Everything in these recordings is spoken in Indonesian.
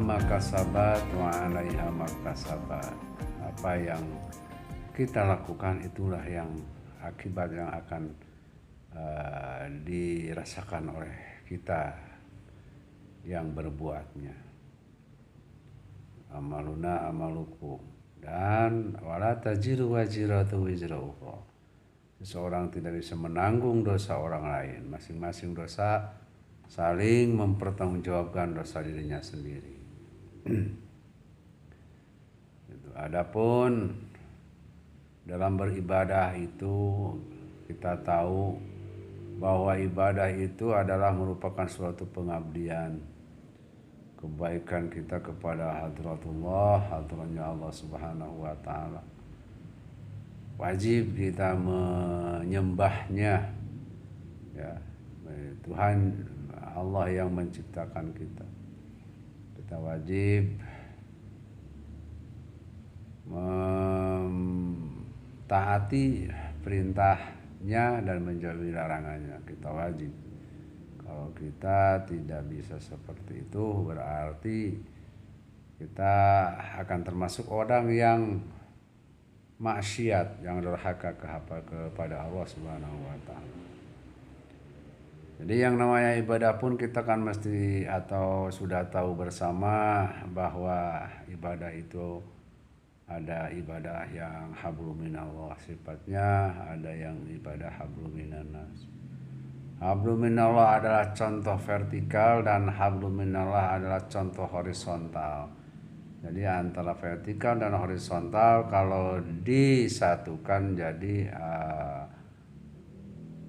Makasabat wa 'alaiha maktasabat. Apa yang kita lakukan itulah yang akibat yang akan dirasakan oleh kita yang berbuatnya. Amaluna amaluku, dan wala tajiru waziratu wizra ukhra. Seseorang tidak bisa menanggung dosa orang lain. Masing-masing dosa saling mempertanggungjawabkan dosa dirinya sendiri. Adapun dalam beribadah itu kita tahu bahwa ibadah itu adalah merupakan suatu pengabdian, kebaikan kita kepada hadratullah, hadratnya Allah Subhanahu wa taala. Wajib kita menyembahnya, ya, Tuhan Allah yang menciptakan kita. Kita wajib mentaati perintahnya dan menjauhi larangannya. Kita wajib. Kalau kita tidak bisa seperti itu, berarti kita akan termasuk orang yang maksiat, yang durhaka kepada Allah Subhanahu wa taala. Jadi yang namanya ibadah pun kita kan mesti atau sudah tahu bersama bahwa ibadah itu ada ibadah yang hablum minallah sifatnya, ada yang ibadah hablum minannas. Hablum minallah adalah contoh vertikal dan hablum minallah adalah contoh horizontal. Jadi antara vertikal dan horizontal kalau disatukan jadi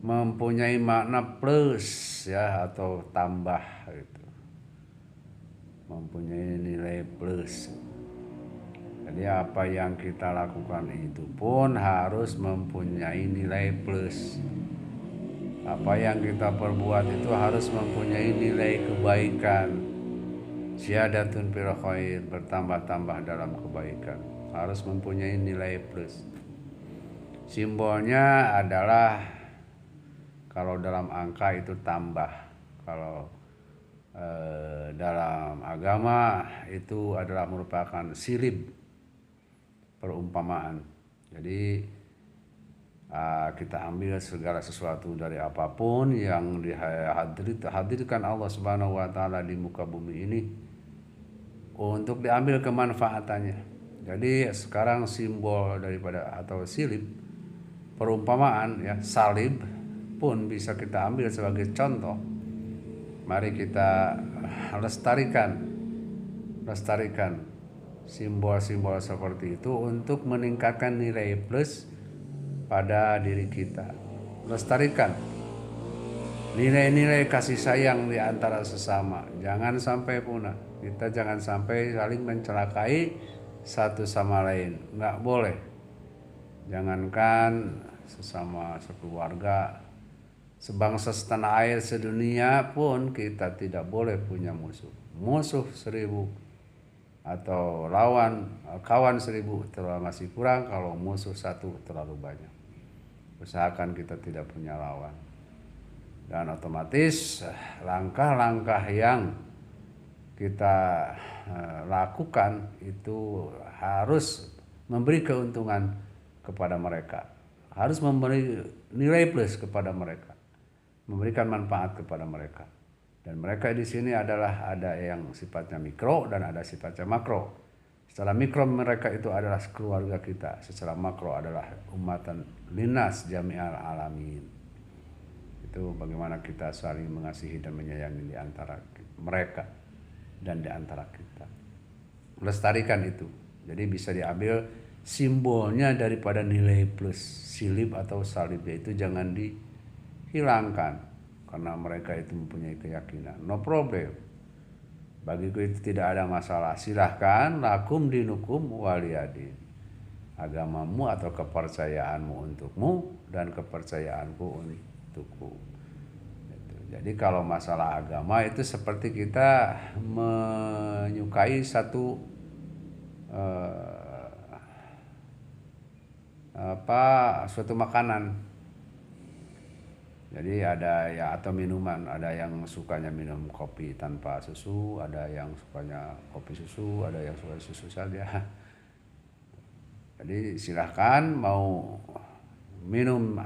mempunyai makna plus, ya, atau tambah gitu. Mempunyai nilai plus. Jadi apa yang kita lakukan itu pun harus mempunyai nilai plus. Apa yang kita perbuat itu harus mempunyai nilai kebaikan. Ziyadatun fil khair, bertambah-tambah dalam kebaikan. Harus mempunyai nilai plus. Simbolnya adalah kalau dalam angka itu tambah. Kalau dalam agama itu adalah merupakan sirib, perumpamaan. Jadi kita ambil segala sesuatu dari apapun yang dihadirkan Allah Subhanahu wa taala di muka bumi ini untuk diambil kemanfaatannya. Jadi sekarang simbol daripada atau silib, perumpamaan ya, salib pun bisa kita ambil sebagai contoh. Mari kita lestarikan simbol-simbol seperti itu untuk meningkatkan nilai plus pada diri kita. Lestarikan nilai-nilai kasih sayang di antara sesama. Jangan sampai punah. Kita jangan sampai saling mencelakai satu sama lain. Nggak boleh. Jangankan sesama sekeluarga, sebangsa setanah air sedunia pun kita tidak boleh punya musuh. Musuh 1000 atau kawan 1000 terlalu masih kurang, kalau musuh 1 terlalu banyak. Usahakan kita tidak punya lawan. Dan otomatis langkah-langkah yang kita lakukan itu harus memberi keuntungan kepada mereka, harus memberi nilai plus kepada mereka, memberikan manfaat kepada mereka. Dan mereka di sini adalah ada yang sifatnya mikro dan ada sifatnya makro. Secara mikro mereka itu adalah keluarga kita, secara makro adalah umatan linnas jami'al alamin. Itu bagaimana kita saling mengasihi dan menyayangi di antara mereka dan di antara kita. Lestarikan itu. Jadi bisa diambil simbolnya daripada nilai plus silib atau salib, itu jangan dihilangkan. Karena mereka itu mempunyai keyakinan, no problem. Bagiku itu tidak ada masalah. Silahkan, lakum dinukum waliyadin. Agamamu atau kepercayaanmu untukmu dan kepercayaanku untukku. Jadi kalau masalah agama itu seperti kita menyukai suatu makanan. Jadi ada ya, atau minuman, ada yang sukanya minum kopi tanpa susu, ada yang sukanya kopi susu, ada yang suka susu saja. Jadi silahkan mau minum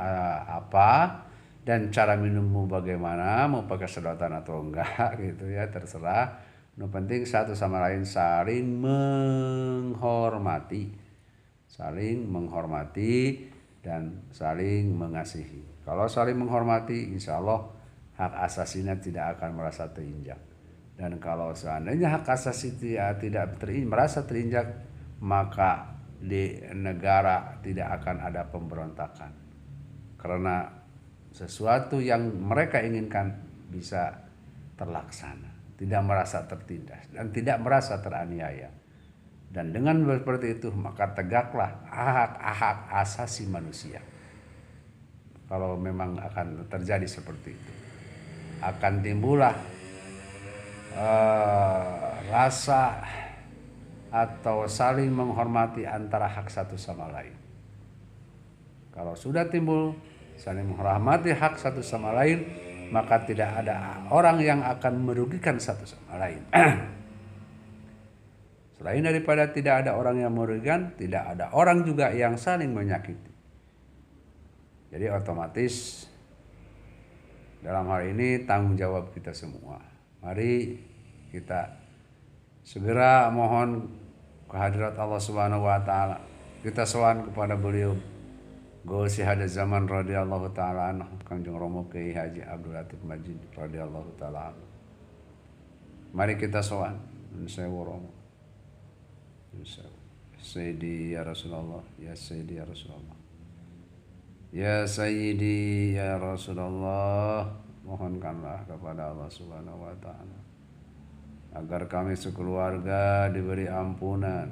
apa dan cara minummu bagaimana, mau pakai sedotan atau enggak gitu ya, terserah. Yang penting satu sama lain saling menghormati dan saling mengasihi. Kalau saling menghormati, insya Allah hak asasinya tidak akan merasa terinjak. Dan kalau seandainya hak asasi tidak merasa terinjak, maka di negara tidak akan ada pemberontakan. Karena sesuatu yang mereka inginkan bisa terlaksana, tidak merasa tertindas dan tidak merasa teraniaya. Dan dengan seperti itu maka tegaklah hak-hak asasi manusia. Kalau memang akan terjadi seperti itu, akan timbullah rasa atau saling menghormati antara hak satu sama lain. Kalau sudah timbul saling menghormati hak satu sama lain, maka tidak ada orang yang akan merugikan satu sama lain. Selain daripada tidak ada orang yang merugikan, tidak ada orang juga yang saling menyakiti. Jadi otomatis dalam hal ini tanggung jawab kita semua. Mari kita segera mohon kehadirat Allah Subhanahu wa taala. Kita sowan kepada beliau Gausi Hadaz Zaman radhiyallahu taala anhu, Kanjeng Romo Kiai Haji Abdul Latif Majid radhiyallahu taala anhu. Mari kita sowan Sewu Romo. Sayyidi ya Rasulullah, ya Sayyidi ya Rasulullah. Ya Sayyidi ya Rasulullah, mohonkanlah kepada Allah Subhanahu wa taala agar kami sekeluarga diberi ampunan,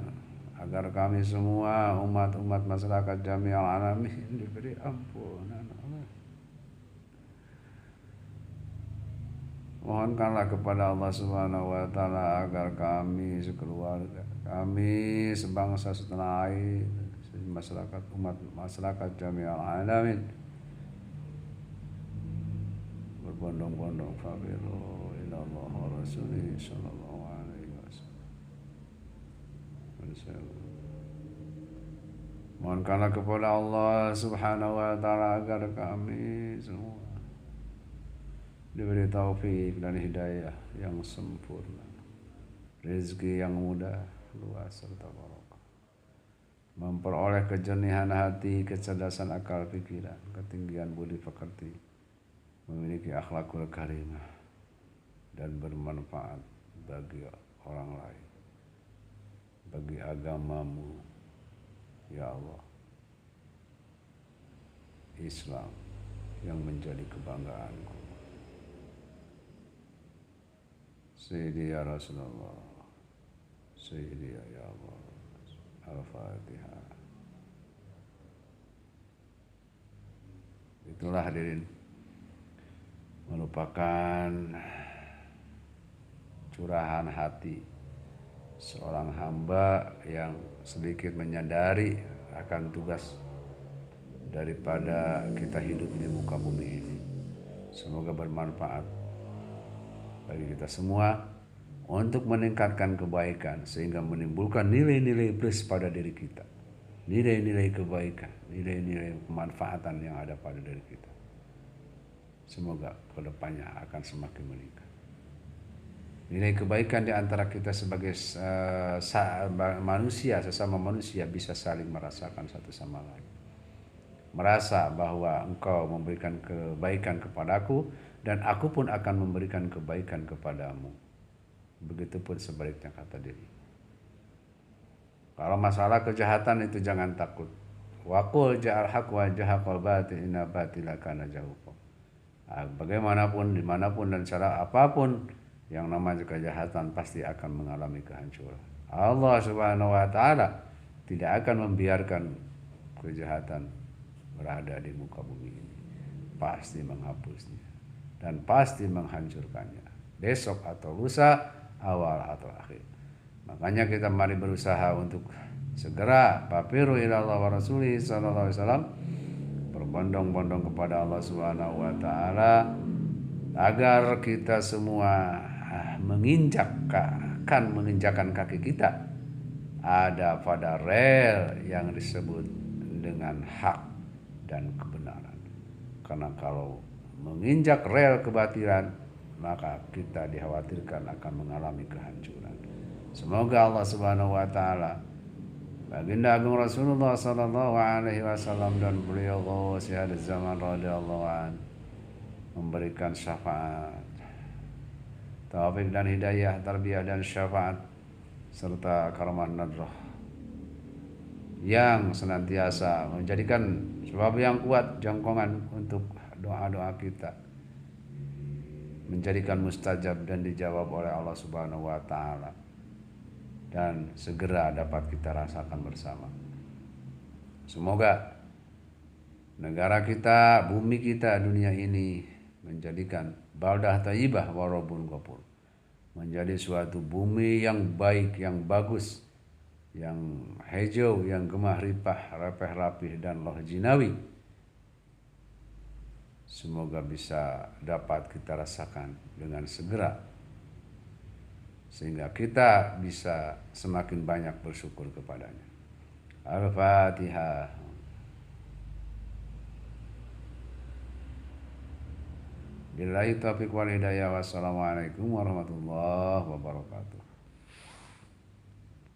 agar kami semua umat-umat masyarakat jami'al alamin diberi ampunan. Mohonkanlah kepada Allah Subhanahu wa taala agar kami sekeluarga, kami sebangsa setanah air, masyarakat jami'al alamin berbondong-bondong fabiru ila Allah wa rasulih sallallahu alaihi wasallam. Mohonkanlah kepada Allah Subhanahu wa Ta'ala agar kami semua diberi taufik dan hidayah yang sempurna, rezeki yang mudah, luas serta barokah, memperoleh kejernihan hati, kecerdasan akal pikiran, ketinggian budi pekerti, memiliki akhlakul karimah, dan bermanfaat bagi orang lain, bagi agamamu, ya Allah, Islam yang menjadi kebanggaanku. Sayyidi ya Rasulullah, Sayyidi ya Allah. Al-Fatihah. Itulah hadirin, merupakan curahan hati seorang hamba yang sedikit menyadari akan tugas daripada kita hidup di muka bumi ini. Semoga bermanfaat bagi kita semua untuk meningkatkan kebaikan sehingga menimbulkan nilai-nilai plus pada diri kita, nilai-nilai kebaikan, nilai-nilai kemanfaatan yang ada pada diri kita. Semoga kedepannya akan semakin meningkat. Nilai kebaikan di antara kita sebagai manusia, sesama manusia, bisa saling merasakan satu sama lain. Merasa bahwa engkau memberikan kebaikan kepadaku dan aku pun akan memberikan kebaikan kepadamu. Begitupun sebaliknya kata diri. Kalau masalah kejahatan itu jangan takut. Wa qul ja'al haq wa jahaqal batil inna batila kana zahuqa. Bagaimanapun, dimanapun dan cara apapun, yang namanya kejahatan pasti akan mengalami kehancuran. Allah Subhanahu wa Ta'ala tidak akan membiarkan kejahatan berada di muka bumi ini. Pasti menghapusnya dan pasti menghancurkannya, besok atau lusa, awal atau akhir. Makanya kita mari berusaha untuk segera papiru ilallah wa rasulih sallallahu alaihi wasallam, berbondong-bondong kepada Allah Subhanahu wa Ta'ala agar kita semua menginjakkan kaki kita ada pada rel yang disebut dengan hak dan kebenaran. Karena kalau menginjak rel kebatilan, maka kita dikhawatirkan akan mengalami kehancuran. Semoga Allah Subhanahu wa Ta'ala, baginda agung Rasulullah sallallahu alaihi wasallam dan beliau Ghaus zaman radhiyallahu an memberikan syafaat, taufik dan hidayah, tarbiyah dan syafaat serta karamah nadrah yang senantiasa menjadikan sebab yang kuat jangkongan untuk doa-doa kita, menjadikan mustajab dan dijawab oleh Allah Subhanahu wa Ta'ala, dan segera dapat kita rasakan bersama. Semoga negara kita, bumi kita, dunia ini menjadikan baldah thayyibah wa rabbun ghafur, menjadi suatu bumi yang baik, yang bagus, yang hijau, yang gemah ripah, rapih-rapih dan loh jinawi. Semoga bisa dapat kita rasakan dengan segera, sehingga kita bisa semakin banyak bersyukur kepadanya. Al-Fatihah. Billahi taufiq wal hidayah. Wassalamualaikum warahmatullahi wabarakatuh.